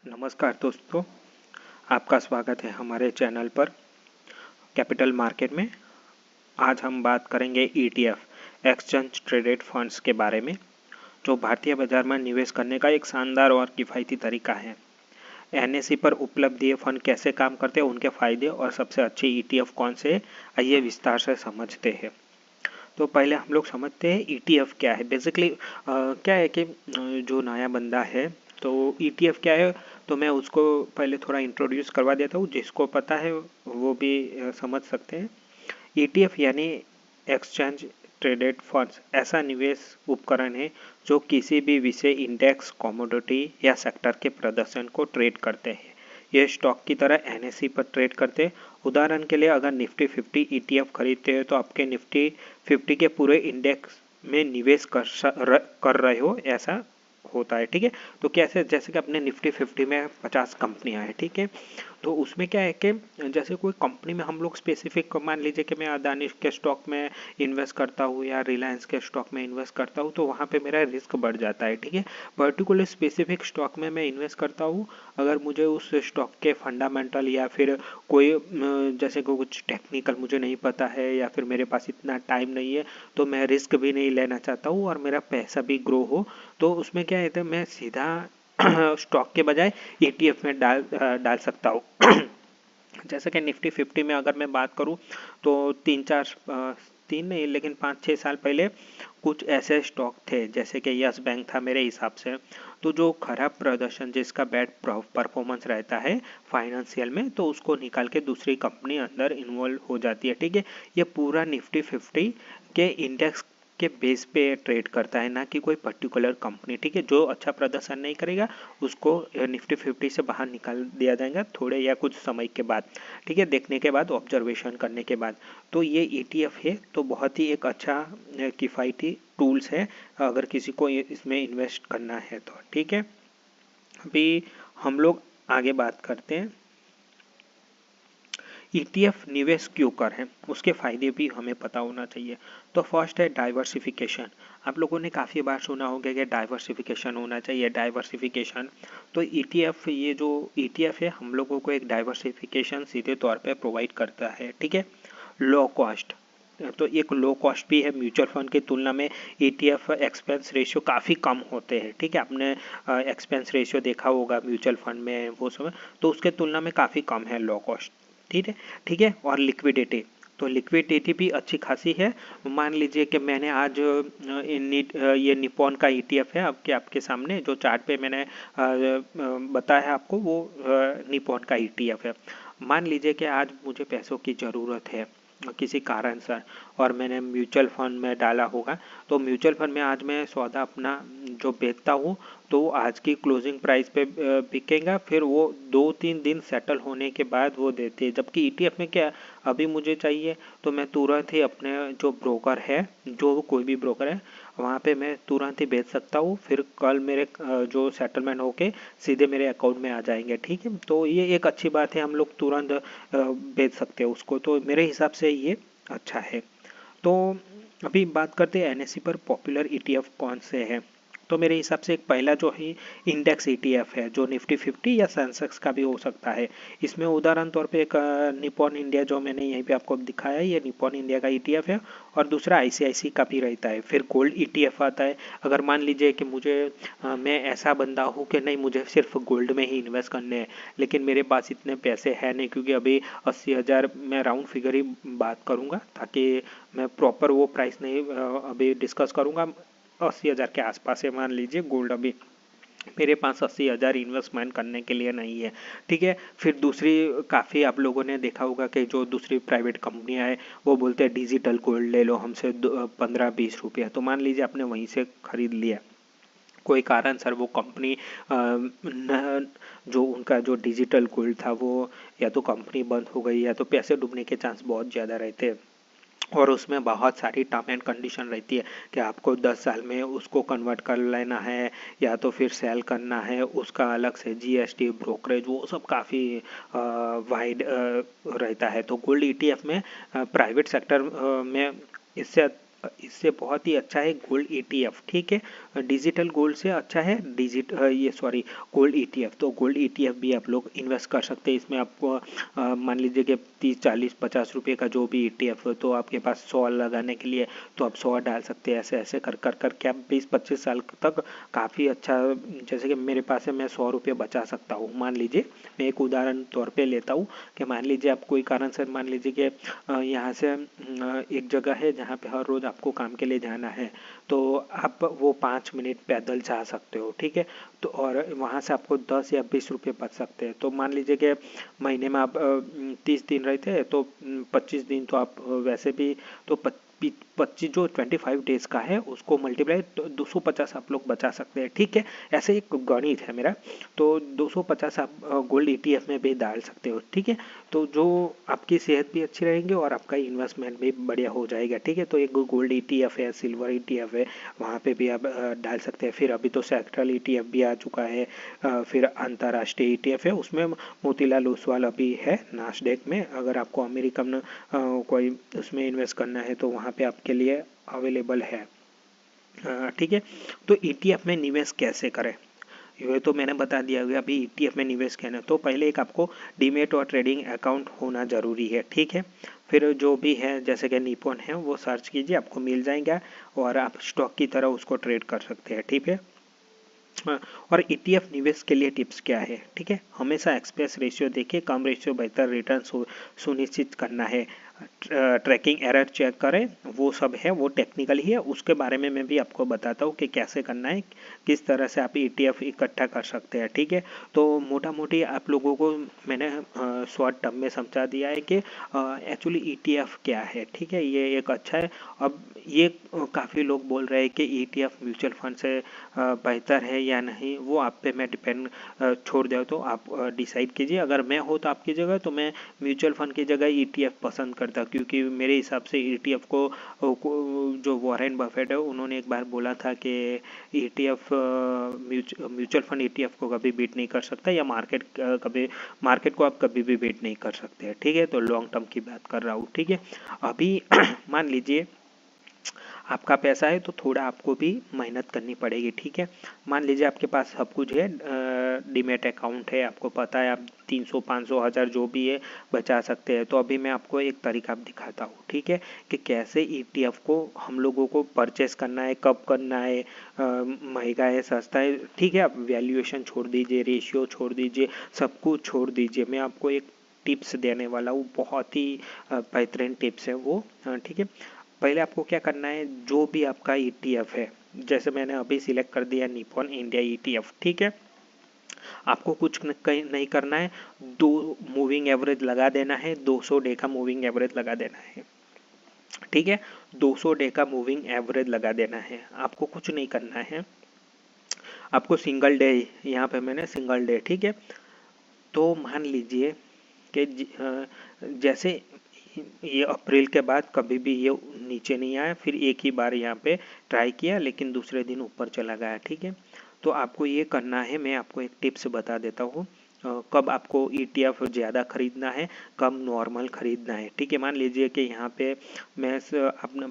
नमस्कार दोस्तों, आपका स्वागत है हमारे चैनल पर कैपिटल मार्केट में। आज हम बात करेंगे ETF एक्सचेंज ट्रेडेड फंड्स के बारे में, जो भारतीय बाजार में निवेश करने का एक शानदार और किफ़ायती तरीका है। NSE पर उपलब्ध ये फंड कैसे काम करते हैं, उनके फायदे और सबसे अच्छे ETF कौन से हैं, आइए विस्तार से समझते हैं। तो पहले हम लोग समझते हैं ETF क्या है। बेसिकली क्या है कि जो नया बंदा है तो ETF क्या है, तो मैं उसको पहले थोड़ा इंट्रोड्यूस करवा देता हूँ। जिसको पता है वो भी समझ सकते हैं। ETF यानी एक्सचेंज ट्रेडेड फंड्स ऐसा निवेश उपकरण है जो किसी भी विषय, इंडेक्स, कमोडिटी या सेक्टर के प्रदर्शन को ट्रेड करते हैं। ये स्टॉक की तरह NSE पर ट्रेड करते हैं। उदाहरण के लिए अगर निफ्टी 50 ETF खरीदते हैं तो आपके निफ्टी 50 के पूरे इंडेक्स में निवेश कर रहे हो, ऐसा होता है। ठीक है, तो कैसे, जैसे कि अपने निफ्टी 50 में 50 कंपनियां हैं। ठीक है, तो उसमें क्या है कि जैसे कोई कंपनी में हम लोग स्पेसिफिक, मान लीजिए कि मैं अदानी के स्टॉक में इन्वेस्ट करता हूँ या रिलायंस के स्टॉक में इन्वेस्ट करता हूँ, तो वहाँ पे मेरा रिस्क बढ़ जाता है। ठीक है, पर्टिकुलर स्पेसिफिक स्टॉक में मैं इन्वेस्ट करता हूँ। अगर मुझे उस स्टॉक के फंडामेंटल या फिर कोई जैसे को कुछ टेक्निकल मुझे नहीं पता है या फिर मेरे पास इतना टाइम नहीं है, तो मैं रिस्क भी नहीं लेना चाहता हूँ और मेरा पैसा भी ग्रो हो, तो उसमें क्या है, मैं सीधा स्टॉक के बजाय ETF में डाल सकता हूँ। जैसे कि निफ्टी 50 में अगर मैं बात करूं तो तीन नहीं लेकिन 5-6 साल पहले कुछ ऐसे स्टॉक थे, जैसे कि यस बैंक था मेरे हिसाब से। तो जो खराब प्रदर्शन, जिसका बैड परफॉर्मेंस रहता है फाइनेंशियल में, तो उसको निकाल के दूसरी कंपनी अंदर इन्वॉल्व हो जाती है। ठीक है, ये पूरा निफ्टी 50 के इंडेक्स के बेस पे ट्रेड करता है, ना कि कोई पर्टिकुलर कंपनी। ठीक है, जो अच्छा प्रदर्शन नहीं करेगा उसको निफ्टी 50 से बाहर निकाल दिया जाएगा थोड़े या कुछ समय के बाद। ठीक है, देखने के बाद, ऑब्जर्वेशन करने के बाद। तो ये ETF है, तो बहुत ही एक अच्छा किफ़ायती टूल्स है अगर किसी को इसमें इन्वेस्ट करना है तो। ठीक है, अभी हम लोग आगे बात करते हैं ETF निवेश क्यों करें, उसके फायदे भी हमें पता होना चाहिए। तो फर्स्ट है डाइवर्सिफिकेशन। आप लोगों ने काफ़ी बार सुना होगा कि डाइवर्सिफिकेशन होना चाहिए, डाइवर्सिफिकेशन। तो ETF, ये जो ETF है, हम लोगों को एक डाइवर्सिफिकेशन सीधे तौर पे प्रोवाइड करता है। ठीक है, लो कॉस्ट, तो एक लो कॉस्ट भी है। म्यूचुअल फंड की तुलना में ETF एक्सपेंस रेशियो काफ़ी कम होते हैं। ठीक है, आपने एक्सपेंस रेशियो देखा होगा म्यूचुअल फंड में वो समय, तो उसके तुलना में काफ़ी कम है, लो कॉस्ट। ठीक है, ठीक है, और लिक्विडिटी, तो लिक्विडिटी भी अच्छी खासी है। मान लीजिए कि मैंने आज ये निपॉन का ETF है आपके सामने, जो चार्ट पे मैंने बताया आपको, वो निपॉन का ETF है। मान लीजिए कि आज मुझे पैसों की ज़रूरत है किसी कारण से, और मैंने म्यूचुअल फंड में डाला होगा, तो म्यूचुअल फंड में आज मैं सौदा अपना जो बेचता हूँ, तो आज की क्लोजिंग प्राइस पे बिकेगा, फिर वो 2-3 दिन सेटल होने के बाद वो देते हैं। जबकि ETF में क्या, अभी मुझे चाहिए तो मैं तुरंत ही अपने जो ब्रोकर है, जो कोई भी ब्रोकर है, वहाँ पे मैं तुरंत ही बेच सकता हूँ, फिर कल मेरे जो सेटलमेंट होके सीधे मेरे अकाउंट में आ जाएंगे। ठीक है, तो ये एक अच्छी बात है, हम लोग तुरंत बेच सकते हैं उसको, तो मेरे हिसाब से ये अच्छा है। तो अभी बात करते हैं NSE पर पॉपुलर ETF कौन से हैं। तो मेरे हिसाब से एक पहला जो है इंडेक्स ETF है, जो निफ्टी 50 या सेंसेक्स का भी हो सकता है। इसमें उदाहरण तौर पे एक निपॉन इंडिया, जो मैंने यहीं पे आपको दिखाया है, ये निपॉन इंडिया का ETF है। और दूसरा ICICI का भी रहता है। फिर गोल्ड ETF आता है। अगर मान लीजिए कि मैं ऐसा बंदा हूँ कि नहीं, मुझे सिर्फ गोल्ड में ही इन्वेस्ट करने हैं, लेकिन मेरे पास इतने पैसे हैं नहीं, क्योंकि अभी 80,000, मैं राउंड फिगर ही बात करूँगा ताकि मैं प्रॉपर वो प्राइस नहीं अभी डिस्कस करूँगा। 80,000 के आसपास है मान लीजिए गोल्ड अभी, मेरे पास 80,000 इन्वेस्टमेंट करने के लिए नहीं है। ठीक है, फिर दूसरी, काफ़ी आप लोगों ने देखा होगा कि जो दूसरी प्राइवेट कंपनियां हैं, वो बोलते हैं डिजिटल गोल्ड ले लो हमसे 15-20 रुपया, तो मान लीजिए आपने वहीं से खरीद लिया, कोई कारण सर वो कंपनी जो उनका जो डिजिटल गोल्ड था वो, या तो कंपनी बंद हो गई या तो पैसे डूबने के चांस बहुत ज़्यादा रहते हैं। और उसमें बहुत सारी टर्म एंड कंडीशन रहती है कि आपको 10 साल में उसको कन्वर्ट कर लेना है या तो फिर सेल करना है, उसका अलग से GST, ब्रोकरेज, वो सब काफ़ी वाइड रहता है। तो गोल्ड ETF में प्राइवेट सेक्टर में इससे इससे बहुत ही अच्छा है गोल्ड ETF, ठीक है। डिजिटल गोल्ड से अच्छा है गोल्ड ETF। तो गोल्ड ETF भी आप लोग इन्वेस्ट कर सकते हैं। इसमें आपको मान लीजिए कि 30 40 50 रुपये का जो भी ETF हो, तो आपके पास 100 लगाने के लिए तो आप 100 डाल सकते हैं। ऐसे ऐसे कर कर करके आप 20-25 साल तक काफ़ी अच्छा, जैसे कि मेरे पास है, मैं 100 रुपये बचा सकता हूँ। मान लीजिए मैं एक उदाहरण तौर पे लेता हूँ कि मान लीजिए आप कोई कारण से, मान लीजिए कि यहाँ से एक जगह है जहाँ पे हर रोज़ आपको काम के लिए जाना है, तो आप वो 5 मिनट पैदल जा सकते हो, ठीक है। तो और वहाँ से आपको 10 या 20 रुपये बच सकते हैं। तो मान लीजिए कि महीने में आप 30 दिन रहते हैं, तो 25 दिन तो आप वैसे भी, तो 25 जो 25 डेज का है उसको मल्टीप्लाई, तो 250 आप लोग बचा सकते हैं, ठीक है। ऐसे एक गणित है मेरा। तो 250 आप गोल्ड ETF में भी डाल सकते हो, ठीक है। तो जो आपकी सेहत भी अच्छी रहेगी और आपका इन्वेस्टमेंट भी बढ़िया हो जाएगा, ठीक है। तो एक गोल्ड ETF है, सिल्वर ETF है, वहाँ पे भी आप डाल सकते हैं। फिर अभी तो सेक्टरल ETF भी आ चुका है। फिर अंतर्राष्ट्रीय ETF है, उसमें मोतीलाल ओसवाल अभी है नास्डेक में। अगर आपको अमेरिकन कोई उसमें इन्वेस्ट करना है तो वहाँ पे आपके लिए अवेलेबल है, ठीक है। तो ETF में निवेश कैसे करें, ये तो मैंने बता दिया होगा। अभी ETF में निवेश करना है तो पहले एक आपको डीमेट और ट्रेडिंग अकाउंट होना ज़रूरी है, ठीक है। फिर जो भी है, जैसे कि निपॉन है, वो सर्च कीजिए, आपको मिल जाएगा और आप स्टॉक की तरह उसको ट्रेड कर सकते हैं, ठीक है। और ETF निवेश के लिए टिप्स क्या है, ठीक है। हमेशा एक्सपेंस रेशियो देखिए, कम रेशियो बेहतर रिटर्न सुनिश्चित करना है। ट्रैकिंग एरर चेक करें, वो सब है, वो टेक्निकल ही है, उसके बारे में मैं भी आपको बताता हूँ कि कैसे करना है, किस तरह से आप ETF इकट्ठा कर सकते हैं, ठीक है। तो मोटा मोटी आप लोगों को मैंने शॉर्ट टर्म में समझा दिया है कि एक्चुअली ETF क्या है, ठीक है। ये एक अच्छा है। अब ये काफ़ी लोग बोल रहे हैं कि ETF म्यूचुअल फंड से बेहतर है या नहीं, वो आप पे मैं डिपेंड छोड़ दिया, तो आप डिसाइड कीजिए। अगर मैं हो तो आपकी जगह, तो मैं म्यूचुअल फंड की जगह ETF पसंद करता, क्योंकि मेरे हिसाब से ETF को जो वॉरेन बफेट है उन्होंने एक बार बोला था कि ETF म्यूचुअल फंड ETF को कभी बीट नहीं कर सकता, या मार्केट को आप कभी भी बीट नहीं कर सकते, ठीक है। तो लॉन्ग टर्म की बात कर रहा हूँ, ठीक है। अभी मान लीजिए आपका पैसा है तो थोड़ा आपको भी मेहनत करनी पड़ेगी, ठीक है। मान लीजिए आपके पास सब कुछ है, डीमेट अकाउंट है, आपको पता है आप 300 500 1000 जो भी है बचा सकते हैं। तो अभी मैं आपको एक तरीका दिखाता हूँ, ठीक है, कि कैसे ETF को हम लोगों को परचेस करना है, कब करना है, महंगा है सस्ता है, ठीक है। आप वैल्यूएशन छोड़ दीजिए, रेशियो छोड़ दीजिए, सब कुछ छोड़ दीजिए। मैं आपको एक टिप्स देने वाला हूँ, बहुत ही बेहतरीन टिप्स है वो, ठीक है। पहले आपको क्या करना है, जो भी आपका ETF है, जैसे मैंने अभी सिलेक्ट कर दिया निपॉन इंडिया ETF, ठीक है। आपको कुछ नहीं करना है, 2 मूविंग एवरेज लगा देना है, 200 डे का मूविंग एवरेज लगा देना है, ठीक है। 200 डे का मूविंग एवरेज लगा देना है, आपको कुछ नहीं करना है। आपको सिंगल डे, यहाँ पे मैंने सिंगल डे, ठीक है। तो मान लीजिए कि जैसे ये अप्रैल के बाद कभी भी ये नीचे नहीं आया, फिर एक ही बार यहाँ पे ट्राई किया लेकिन दूसरे दिन ऊपर चला गया, ठीक है। तो आपको ये करना है, मैं आपको एक टिप्स बता देता हूँ कब आपको ETF ज़्यादा खरीदना है, कब नॉर्मल खरीदना है, ठीक है। मान लीजिए कि यहाँ पे मैं अपना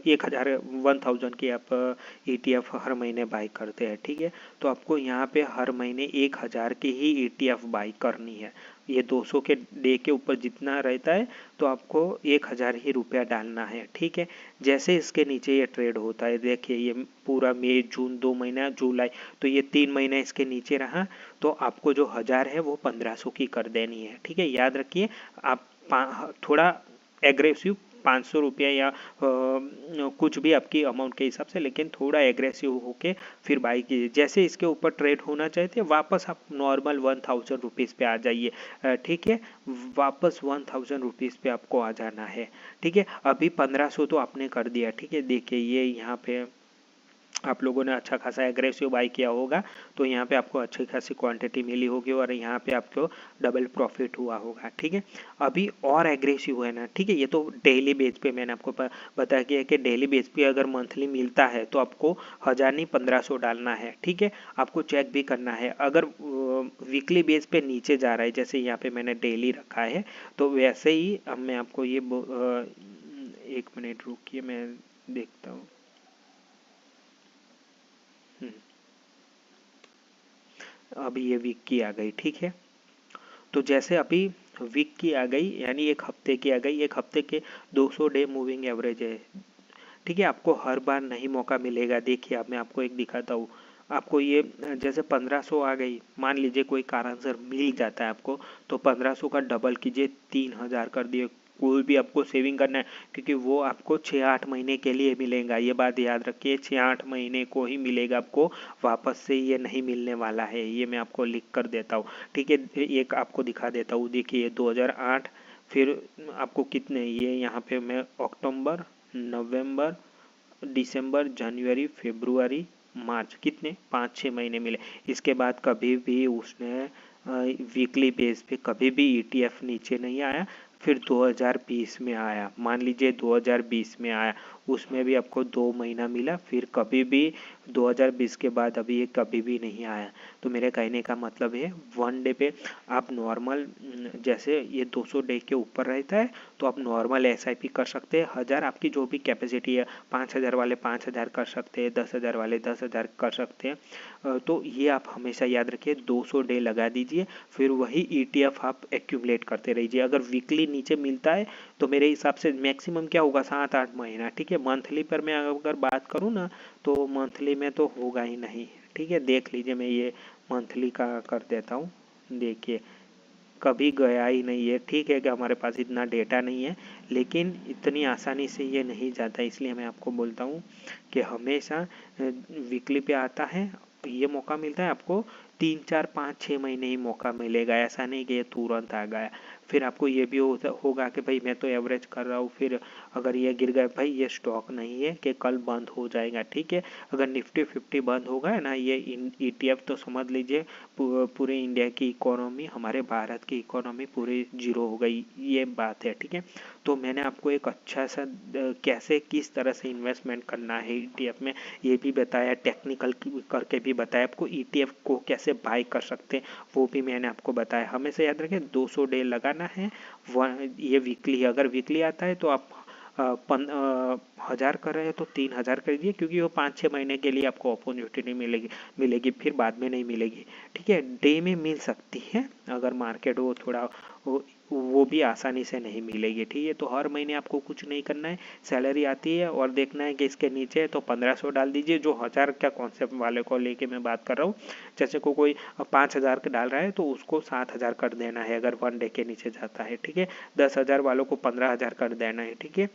1000 की आप ETF हर महीने बाई करते हैं, ठीक है। तो आपको यहाँ पे हर महीने 1000 की ही ETF बाई करनी है। ये 200 के डे के ऊपर जितना रहता है तो आपको 1000 ही रुपया डालना है, ठीक है। जैसे इसके नीचे ये ट्रेड होता है, देखिए ये पूरा मई जून 2 महीना, जुलाई, तो ये 3 महीने इसके नीचे रहा, तो आपको जो 1000 है वो 1500 की कर देनी है, ठीक है। याद रखिए, आप थोड़ा एग्रेसिव 500 रुपया या कुछ भी आपकी अमाउंट के हिसाब से, लेकिन थोड़ा एग्रेसिव होके फिर बाई कीजिए। जैसे इसके ऊपर ट्रेड होना चाहते हैं, वापस आप नॉर्मल 1000 रुपीज़ पे आ जाइए, ठीक है। वापस 1000 रुपीज़ पे आपको आ जाना है, ठीक है। अभी 1500 तो आपने कर दिया, ठीक है। देखिए ये यहाँ पे आप लोगों ने अच्छा खासा एग्रेसिव बाई किया होगा, तो यहाँ पे आपको अच्छी खासी क्वांटिटी मिली होगी और यहाँ पे आपको डबल प्रॉफिट हुआ होगा, ठीक है। अभी और एग्रेसिव है ना, ठीक है। ये तो डेली बेस पे मैंने आपको बताया कि डेली बेस पे अगर मंथली मिलता है तो आपको 1000 नहीं 1500 डालना है, ठीक है। आपको चेक भी करना है, अगर वीकली बेस पे नीचे जा रहा है, जैसे यहाँ पे मैंने डेली रखा है, तो वैसे ही अब मैं आपको ये 1 मिनट रुकिए, मैं देखता हूँ। अभी ये वीक की आ गई, ठीक है। तो जैसे अभी वीक की आ गई यानी एक हफ्ते की आ गई, एक हफ्ते के 200 डे मूविंग एवरेज है, ठीक है। आपको हर बार नहीं मौका मिलेगा। देखिए अब मैं आपको एक दिखाता हूँ। आपको ये जैसे 1500 आ गई, मान लीजिए कोई कारण से मिल जाता है आपको, तो 1500 का डबल कीजिए, 3000 कर दिए। कोई भी आपको सेविंग करना है, क्योंकि वो आपको 6-8 महीने के लिए मिलेगा। ये बात याद रखिए, 6-8 महीने को ही मिलेगा आपको, वापस से ये नहीं मिलने वाला है। ये मैं आपको लिख कर देता हूँ, ठीक है। एक आपको दिखा देता हूँ, देखिए 2008, फिर आपको कितने, ये यहाँ पे मैं अक्टूबर, नवंबर, दिसंबर, जनवरी, फरवरी, मार्च, कितने 5-6 महीने मिले। इसके बाद कभी भी उसने वीकली बेस पे कभी भी ईटीएफ नीचे नहीं आया। फिर 2020 में आया, मान लीजिए 2020 में आया, उसमें भी आपको 2 महीना मिला। फिर कभी भी 2020 के बाद अभी ये कभी भी नहीं आया। तो मेरे कहने का मतलब है, वन डे पे आप नॉर्मल, जैसे ये 200 डे के ऊपर रहता है तो आप नॉर्मल एसआईपी कर सकते हैं। 1000 आपकी जो भी कैपेसिटी है, 5000 वाले 5000 कर सकते हैं, 10,000 वाले 10,000 कर सकते हैं। तो ये आप हमेशा याद रखिए, 200 डे लगा दीजिए, फिर वही ईटीएफ आप एक्यूमुलेट करते रहिए। अगर वीकली नीचे मिलता है तो मेरे हिसाब से मैक्सिमम क्या होगा, 7-8 महीना, ठीक है। मंथली पर मैं अगर बात करूँ ना, तो मंथली में तो होगा ही नहीं, ठीक है। देख लीजिए, मैं ये मंथली का कर देता हूँ। देखिए कभी गया ही नहीं है, ठीक है कि हमारे पास इतना डेटा नहीं है, लेकिन इतनी आसानी से ये नहीं जाता। इसलिए मैं आपको बोलता हूँ कि हमेशा वीकली पे आता है, ये मौका मिलता है आपको 3-4-5-6 महीने ही मौका मिलेगा। ऐसा नहीं कि ये तुरंत आ गया। फिर आपको ये भी होगा कि भाई मैं तो एवरेज कर रहा हूँ, फिर अगर ये गिर गया, भाई ये स्टॉक नहीं है कि कल बंद हो जाएगा, ठीक है। अगर निफ्टी 50 बंद होगा है ना, ये ईटीएफ, तो समझ लीजिए पूरे इंडिया की इकोनॉमी, हमारे भारत की इकोनॉमी पूरी जीरो हो गई, ये बात है, ठीक है। तो मैंने आपको एक अच्छा सा कैसे किस तरह से इन्वेस्टमेंट करना है ईटीएफ में ये भी बताया, टेक्निकल करके भी बताया आपको। ईटीएफ को कैसे बाय कर सकते हैं वो भी मैंने आपको बताया। हमेशा याद रखें 200 डे लगाना है। ये वीकली, अगर वीकली आता है तो आप 1000 कर रहे हैं तो 3000 कर दीजिए, क्योंकि वो 5-6 महीने के लिए आपको अपॉर्चुनिटी मिलेगी, फिर बाद में नहीं मिलेगी, ठीक है। डे में मिल सकती है, अगर मार्केट वो थोड़ा वो भी आसानी से नहीं मिलेगी, ठीक है। तो हर महीने आपको कुछ नहीं करना है, सैलरी आती है और देखना है कि इसके नीचे है तो 1500 डाल दीजिए। जो 1000 का कॉन्सेप्ट वाले को लेके मैं बात कर रहा हूँ, जैसे को कोई 5000 का डाल रहा है तो उसको 7000 कर देना है अगर वन डे के नीचे जाता है, ठीक है। 10,000 वालों को 15,000 कर देना है, ठीक है।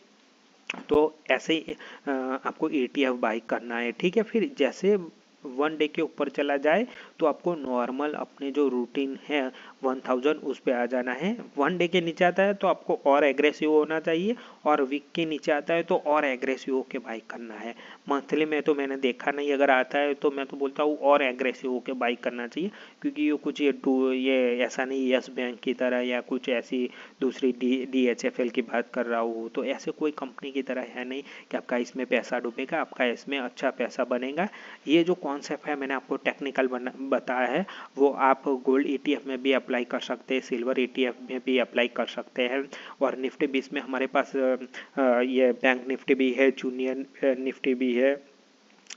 तो ऐसे ही आपको ईटीएफ बाई करना है, ठीक है। फिर जैसे वन डे के ऊपर चला जाए तो आपको नॉर्मल अपने जो रूटीन है 1000 उस पे आ जाना है। वन डे के नीचे आता है तो आपको और एग्रेसिव होना चाहिए, और वीक के नीचे आता है तो और एग्रेसिव होके बाई करना है। मंथली में तो मैंने देखा नहीं, अगर आता है तो मैं तो बोलता हूँ और एग्रेसिव होके बाई करना चाहिए, क्योंकि ये कुछ ये ऐसा नहीं यस बैंक की तरह या कुछ ऐसी दूसरी DHFL की बात कर रहा हूँ, तो ऐसे कोई कंपनी की तरह है नहीं कि आपका इसमें पैसा डूबेगा, आपका इसमें अच्छा पैसा बनेगा। ये जो कॉन्सेप्ट है मैंने आपको टेक्निकल बताया है, वो आप गोल्ड ETF में भी अप्लाई कर सकते हैं, सिल्वर ETF में भी अप्लाई कर सकते हैं, और निफ्टी 20 में हमारे पास ये बैंक निफ्टी भी है, जूनियर निफ्टी भी है,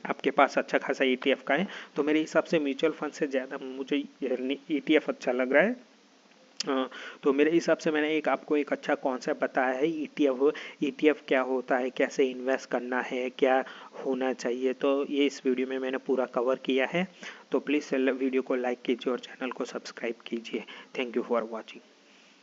आपके पास अच्छा खासा ETF का है। तो मेरे हिसाब से म्यूचुअल फंड से ज़्यादा मुझे ETF अच्छा लग रहा है। तो मेरे हिसाब से मैंने आपको एक अच्छा कॉन्सेप्ट बताया है ETF क्या होता है, कैसे इन्वेस्ट करना है, क्या होना चाहिए। तो ये इस वीडियो में मैंने पूरा कवर किया है। तो प्लीज़ वीडियो को लाइक कीजिए और चैनल को सब्सक्राइब कीजिए। Thank you for watching.